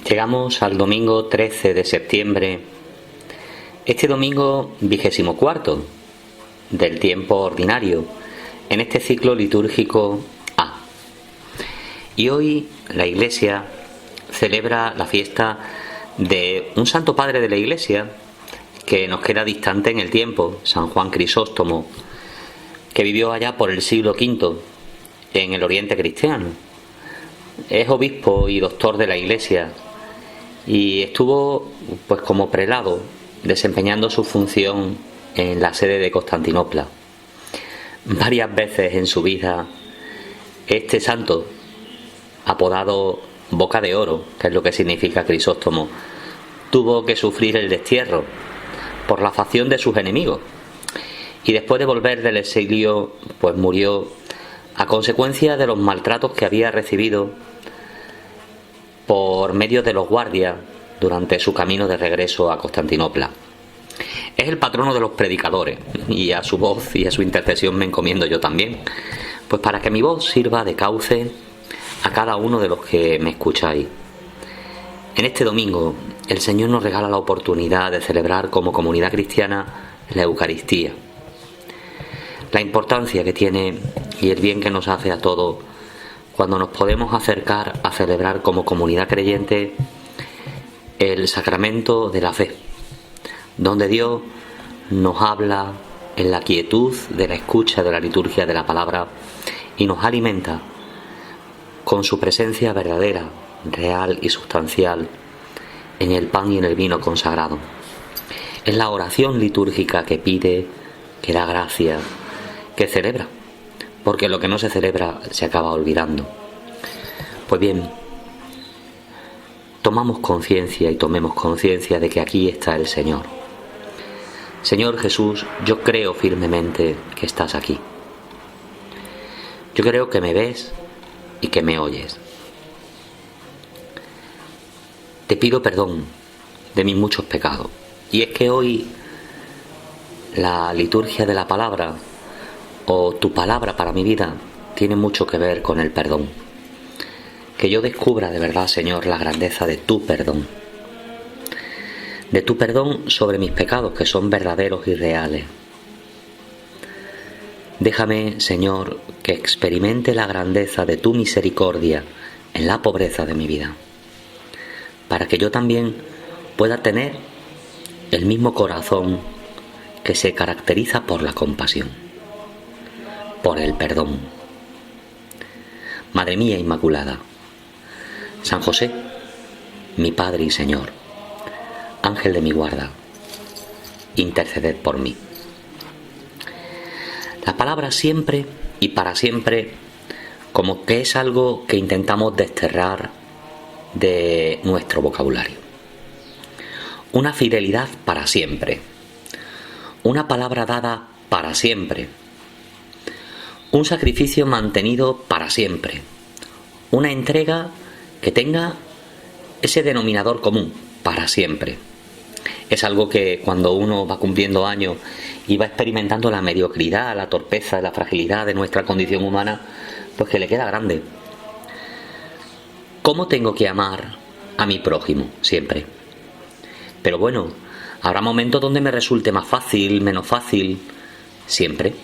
Llegamos al domingo 13 de septiembre, este domingo 24 del tiempo ordinario, en este ciclo litúrgico A. Y hoy la Iglesia celebra la fiesta de un santo padre de la Iglesia que nos queda distante en el tiempo, San Juan Crisóstomo, que vivió allá por el siglo V en el Oriente cristiano. Es obispo y doctor de la Iglesia y estuvo pues como prelado desempeñando su función en la sede de Constantinopla. Varias veces en su vida este santo, apodado Boca de Oro, que es lo que significa Crisóstomo, tuvo que sufrir el destierro por la facción de sus enemigos y después de volver del exilio pues murió a consecuencia de los maltratos que había recibido por medio de los guardias durante su camino de regreso a Constantinopla. Es el patrono de los predicadores y a su voz y a su intercesión me encomiendo yo también, pues para que mi voz sirva de cauce a cada uno de los que me escucháis. En este domingo el Señor nos regala la oportunidad de celebrar como comunidad cristiana la Eucaristía. La importancia que tiene y el bien que nos hace a todos cuando nos podemos acercar a celebrar como comunidad creyente el sacramento de la fe, donde Dios nos habla en la quietud de la escucha de la liturgia de la palabra y nos alimenta con su presencia verdadera, real y sustancial en el pan y en el vino consagrado. Es la oración litúrgica que pide, que da gracia, que celebra, porque lo que no se celebra se acaba olvidando. Pues bien, tomamos conciencia y tomemos conciencia de que aquí está el Señor. Señor Jesús, yo creo firmemente que estás aquí. Yo creo que me ves y que me oyes. Te pido perdón de mis muchos pecados. Y es que hoy la liturgia de la palabra o tu palabra para mi vida tiene mucho que ver con el perdón. Que yo descubra de verdad, Señor, la grandeza de tu perdón. De tu perdón sobre mis pecados, que son verdaderos y reales. Déjame, Señor, que experimente la grandeza de tu misericordia en la pobreza de mi vida, para que yo también pueda tener el mismo corazón que se caracteriza por la compasión, por el perdón. Madre mía Inmaculada, San José, mi Padre y Señor, Ángel de mi guarda, interceded por mí. La palabra siempre y para siempre como que es algo que intentamos desterrar de nuestro vocabulario. Una fidelidad para siempre, una palabra dada para siempre, un sacrificio mantenido para siempre, una entrega que tenga ese denominador común para siempre. Es algo que cuando uno va cumpliendo años y va experimentando la mediocridad, la torpeza, la fragilidad de nuestra condición humana, pues que le queda grande. ¿Cómo tengo que amar a mi prójimo? Siempre. Pero bueno, habrá momentos donde me resulte más fácil, menos fácil, siempre.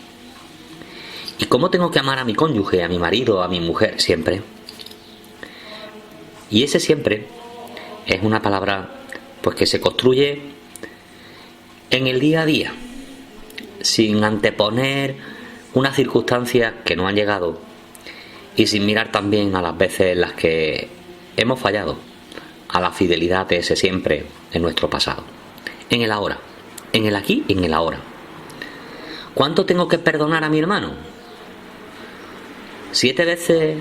¿Y cómo tengo que amar a mi cónyuge, a mi marido, a mi mujer? Siempre. Y ese siempre es una palabra pues que se construye en el día a día, sin anteponer unas circunstancias que no han llegado y sin mirar también a las veces en las que hemos fallado a la fidelidad de ese siempre en nuestro pasado. En el ahora, en el aquí y en el ahora. ¿Cuánto tengo que perdonar a mi hermano? ¿7 veces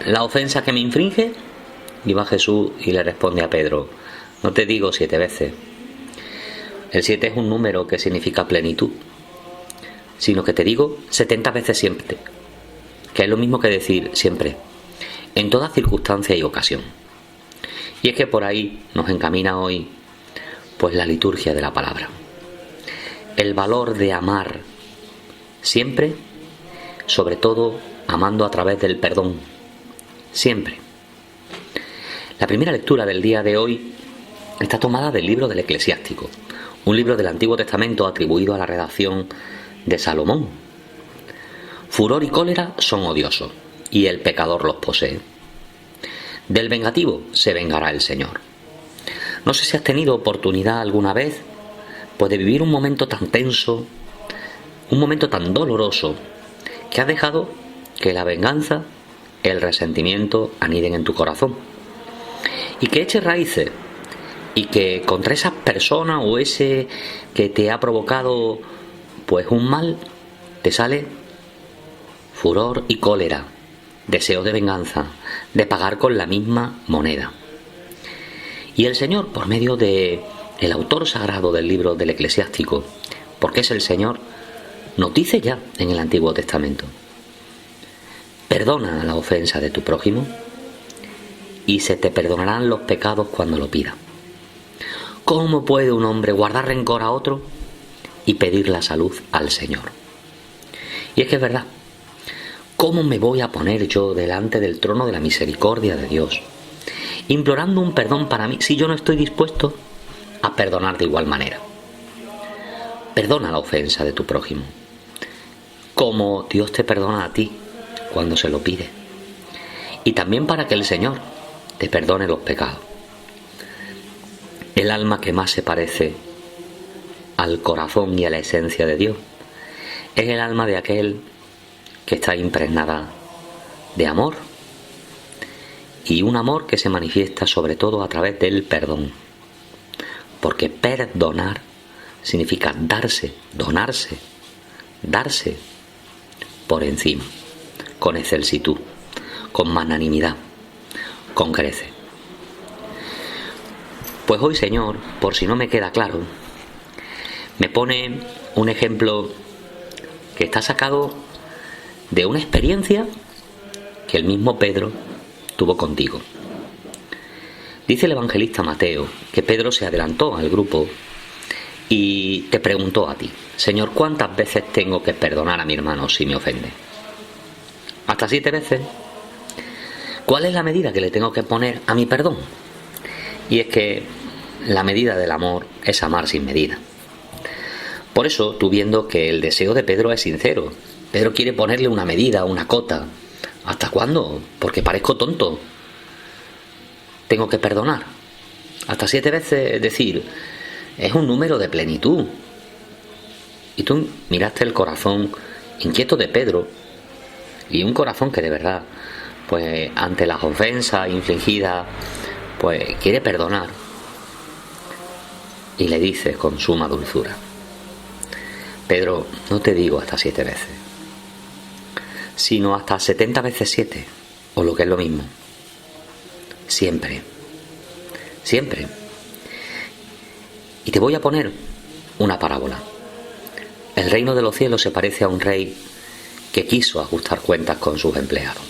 la ofensa que me infringe? Y va Jesús y le responde a Pedro: no te digo 7 veces. El 7 es un número que significa plenitud, sino que te digo 70 veces siempre, que es lo mismo que decir siempre, en toda circunstancia y ocasión. Y es que por ahí nos encamina hoy pues la liturgia de la palabra. El valor de amar siempre, sobre todo amando a través del perdón, siempre. La primera lectura del día de hoy está tomada del libro del Eclesiástico, un libro del Antiguo Testamento atribuido a la redacción de Salomón. Furor y cólera son odiosos, y el pecador los posee. Del vengativo se vengará el Señor. No sé si has tenido oportunidad alguna vez, pues, de vivir un momento tan tenso, un momento tan doloroso, que has dejado que la venganza, el resentimiento aniden en tu corazón, y que eche raíces, y que contra esas personas o ese que te ha provocado pues un mal, te sale furor y cólera, deseo de venganza, de pagar con la misma moneda. Y el Señor, por medio de el autor sagrado del libro del Eclesiástico, porque es el Señor, nos dice ya en el Antiguo Testamento: perdona la ofensa de tu prójimo y se te perdonarán los pecados cuando lo pidas. ¿Cómo puede un hombre guardar rencor a otro y pedir la salud al Señor? Y es que es verdad. ¿Cómo me voy a poner yo delante del trono de la misericordia de Dios, implorando un perdón para mí, si yo no estoy dispuesto a perdonar de igual manera? Perdona la ofensa de tu prójimo, como Dios te perdona a ti cuando se lo pide, y también para que el Señor te perdone los pecados. El alma que más se parece al corazón y a la esencia de Dios es el alma de aquel que está impregnada de amor, y un amor que se manifiesta sobre todo a través del perdón, porque perdonar significa darse, donarse, darse por encima, con excelsitud, con magnanimidad, con crece. Pues hoy, Señor, por si no me queda claro, me pone un ejemplo que está sacado de una experiencia que el mismo Pedro tuvo contigo. Dice el evangelista Mateo que Pedro se adelantó al grupo y te preguntó a ti: Señor, ¿cuántas veces tengo que perdonar a mi hermano si me ofende? ¿Hasta 7 veces? ¿Cuál es la medida que le tengo que poner a mi perdón? Y es que la medida del amor es amar sin medida. Por eso, tú, viendo que el deseo de Pedro es sincero, Pedro quiere ponerle una medida, una cota. ¿Hasta cuándo? Porque parezco tonto. Tengo que perdonar. Hasta 7 veces, es decir, es un número de plenitud. Y tú miraste el corazón inquieto de Pedro, y un corazón que de verdad, pues ante las ofensas infligidas, pues quiere perdonar. Y le dices con suma dulzura: Pedro, no te digo hasta 7 veces, sino hasta 70 veces 7, o lo que es lo mismo. Siempre, siempre. Y te voy a poner una parábola. El reino de los cielos se parece a un rey que quiso ajustar cuentas con sus empleados.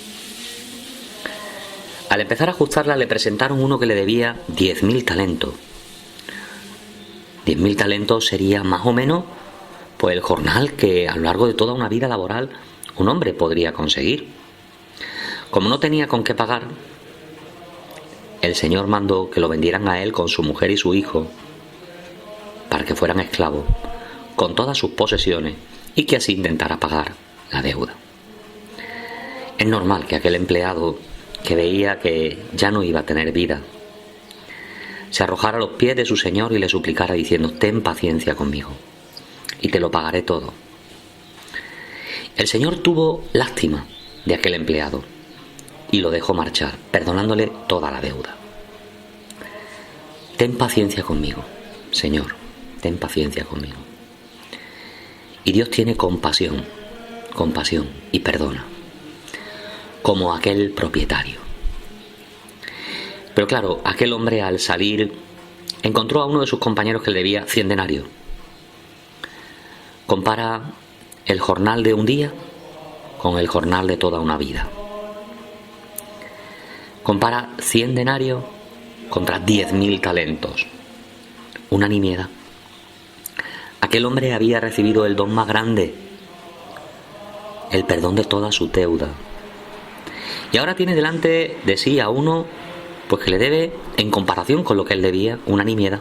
Al empezar a ajustarla, le presentaron uno que le debía 10.000 talentos. 10.000 talentos sería más o menos pues el jornal que a lo largo de toda una vida laboral un hombre podría conseguir. Como no tenía con qué pagar, el Señor mandó que lo vendieran a él con su mujer y su hijo, para que fueran esclavos, con todas sus posesiones, y que así intentara pagar la deuda. Es normal que aquel empleado, que veía que ya no iba a tener vida, se arrojara a los pies de su Señor y le suplicara diciendo: ten paciencia conmigo y te lo pagaré todo. El Señor tuvo lástima de aquel empleado y lo dejó marchar, perdonándole toda la deuda. Ten paciencia conmigo, Señor, ten paciencia conmigo. Y Dios tiene compasión y perdona, como aquel propietario. Pero claro, aquel hombre, al salir, encontró a uno de sus compañeros que le debía 100 denarios. Compara el jornal de un día con el jornal de toda una vida. Compara 100 denarios contra 10.000 talentos. Una nimiedad. Aquel hombre había recibido el don más grande, el perdón de toda su deuda. Y ahora tiene delante de sí a uno Pues que le debe, en comparación con lo que él debía, una nimiedad.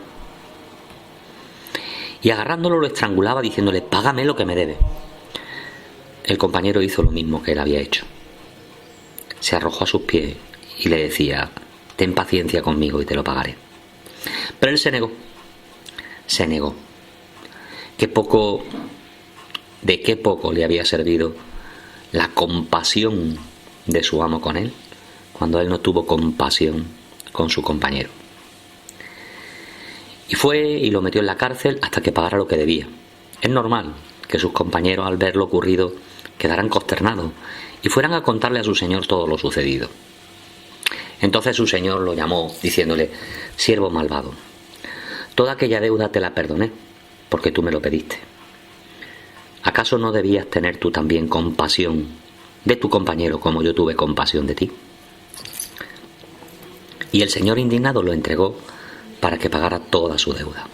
Y agarrándolo lo estrangulaba diciéndole: págame lo que me debe. El compañero hizo lo mismo que él había hecho. Se arrojó a sus pies y le decía: ten paciencia conmigo y te lo pagaré. Pero él se negó. Se negó. ¿De qué poco le había servido la compasión de su amo con él, cuando él no tuvo compasión con su compañero? Y fue y lo metió en la cárcel hasta que pagara lo que debía. Es normal que sus compañeros, al ver lo ocurrido, quedaran consternados y fueran a contarle a su señor todo lo sucedido. Entonces su señor lo llamó diciéndole: siervo malvado, toda aquella deuda te la perdoné porque tú me lo pediste. ¿Acaso no debías tener tú también compasión de tu compañero como yo tuve compasión de ti? Y el señor indignado lo entregó para que pagara toda su deuda.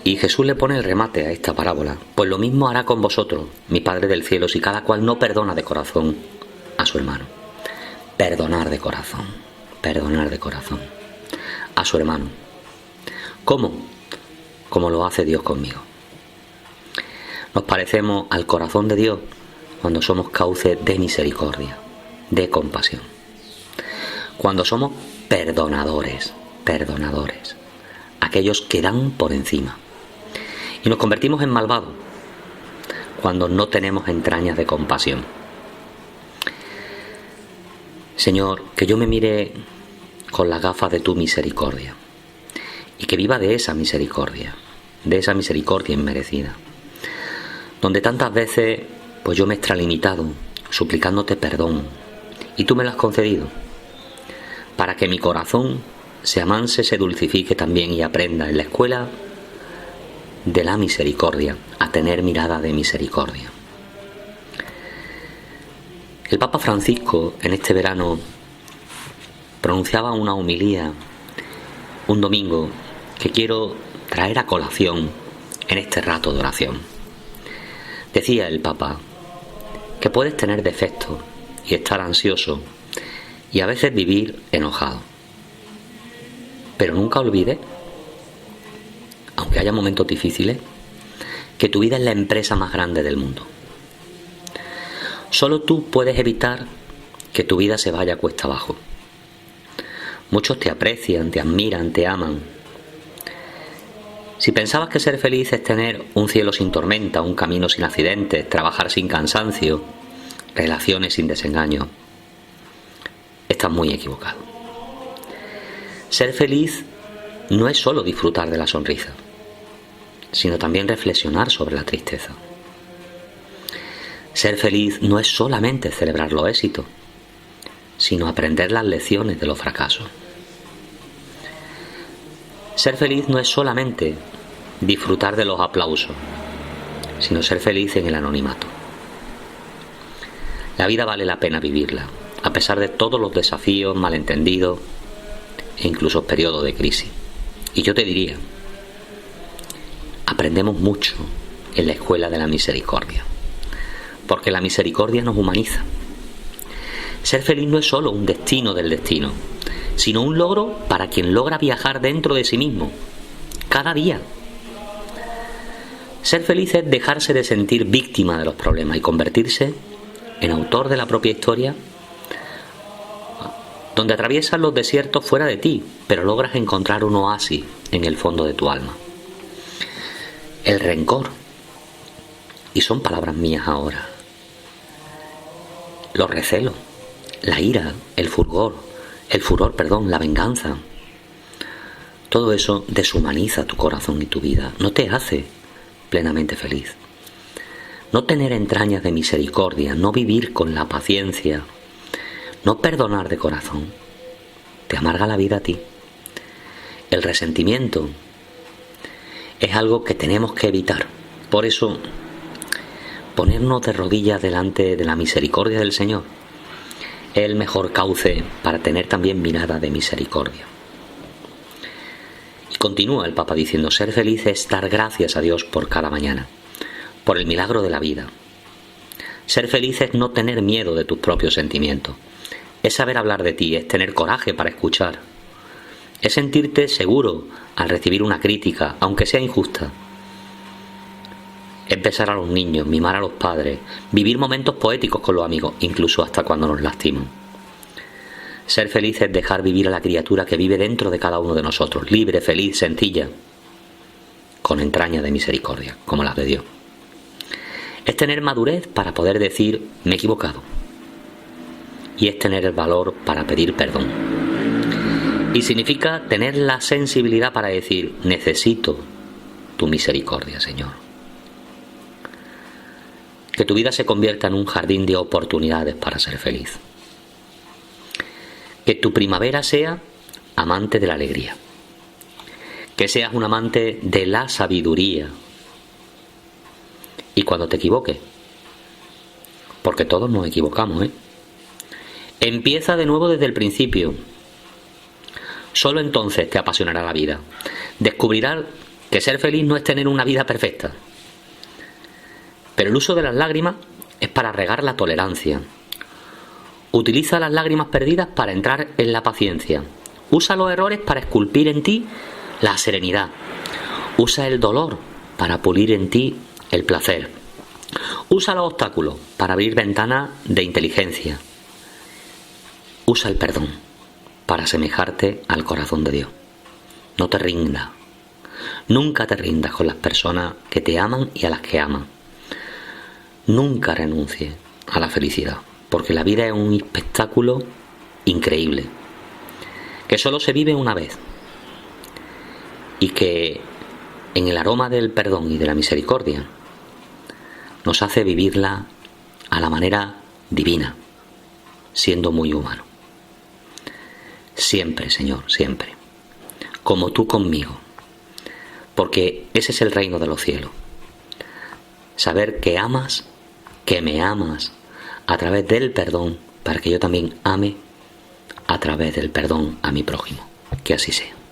Y Jesús le pone el remate a esta parábola: pues lo mismo hará con vosotros, mi Padre del cielo, si cada cual no perdona de corazón a su hermano. Perdonar de corazón a su hermano. ¿Cómo? Como lo hace Dios conmigo. Nos parecemos al corazón de Dios cuando somos cauce de misericordia, de compasión. Cuando somos perdonadores, aquellos que dan por encima. Y nos convertimos en malvados cuando no tenemos entrañas de compasión. Señor, que yo me mire con las gafas de tu misericordia y que viva de esa misericordia inmerecida, donde tantas veces pues yo me he extralimitado suplicándote perdón y tú me lo has concedido, para que mi corazón se amanse, se dulcifique también y aprenda en la escuela de la misericordia a tener mirada de misericordia. El Papa Francisco en este verano pronunciaba una homilía un domingo que quiero traer a colación en este rato de oración. Decía el Papa que puedes tener defectos y estar ansioso y a veces vivir enojado, pero nunca olvides, aunque haya momentos difíciles, que tu vida es la empresa más grande del mundo. Solo tú puedes evitar que tu vida se vaya cuesta abajo. Muchos te aprecian, te admiran, te aman. Si pensabas que ser feliz es tener un cielo sin tormenta, un camino sin accidentes, trabajar sin cansancio, relaciones sin desengaño, estás muy equivocado. Ser feliz no es solo disfrutar de la sonrisa, sino también reflexionar sobre la tristeza. Ser feliz no es solamente celebrar los éxitos, sino aprender las lecciones de los fracasos. Ser feliz no es solamente disfrutar de los aplausos, sino ser feliz en el anonimato. La vida vale la pena vivirla, a pesar de todos los desafíos, malentendidos e incluso periodos de crisis. Y yo te diría, aprendemos mucho en la escuela de la misericordia, porque la misericordia nos humaniza. Ser feliz no es solo un destino del destino, sino un logro para quien logra viajar dentro de sí mismo, cada día. Ser feliz es dejarse de sentir víctima de los problemas y convertirse en autor de la propia historia, donde atraviesas los desiertos fuera de ti, pero logras encontrar un oasis en el fondo de tu alma. El rencor, y son palabras mías ahora, los recelos, la ira, el furor, la venganza, todo eso deshumaniza tu corazón y tu vida, no te hace plenamente feliz. No tener entrañas de misericordia, no vivir con la paciencia, no perdonar de corazón, te amarga la vida a ti. El resentimiento es algo que tenemos que evitar. Por eso, ponernos de rodillas delante de la misericordia del Señor es el mejor cauce para tener también mirada de misericordia. Y continúa el Papa diciendo: ser feliz es dar gracias a Dios por cada mañana, por el milagro de la vida. Ser feliz es no tener miedo de tus propios sentimientos. Es saber hablar de ti, es tener coraje para escuchar. Es sentirte seguro al recibir una crítica, aunque sea injusta. Es besar a los niños, mimar a los padres, vivir momentos poéticos con los amigos, incluso hasta cuando nos lastiman. Ser feliz es dejar vivir a la criatura que vive dentro de cada uno de nosotros, libre, feliz, sencilla, con entrañas de misericordia, como las de Dios. Es tener madurez para poder decir, me he equivocado. Y es tener el valor para pedir perdón. Y significa tener la sensibilidad para decir, necesito tu misericordia, Señor. Que tu vida se convierta en un jardín de oportunidades para ser feliz. Que tu primavera sea amante de la alegría. Que seas un amante de la sabiduría. Y cuando te equivoques, porque todos nos equivocamos, empieza de nuevo desde el principio. Solo entonces te apasionará la vida. Descubrirás que ser feliz no es tener una vida perfecta. Pero el uso de las lágrimas es para regar la tolerancia. Utiliza las lágrimas perdidas para entrar en la paciencia. Usa los errores para esculpir en ti la serenidad. Usa el dolor para pulir en ti el placer. Usa los obstáculos para abrir ventanas de inteligencia. Usa el perdón para asemejarte al corazón de Dios. No te rindas. Nunca te rindas con las personas que te aman y a las que aman. Nunca renuncies a la felicidad, porque la vida es un espectáculo increíble, que solo se vive una vez, y que en el aroma del perdón y de la misericordia nos hace vivirla a la manera divina, siendo muy humano. Siempre, Señor, siempre, como tú conmigo, porque ese es el reino de los cielos. Saber que amas, que me amas a través del perdón, para que yo también ame a través del perdón a mi prójimo. Que así sea.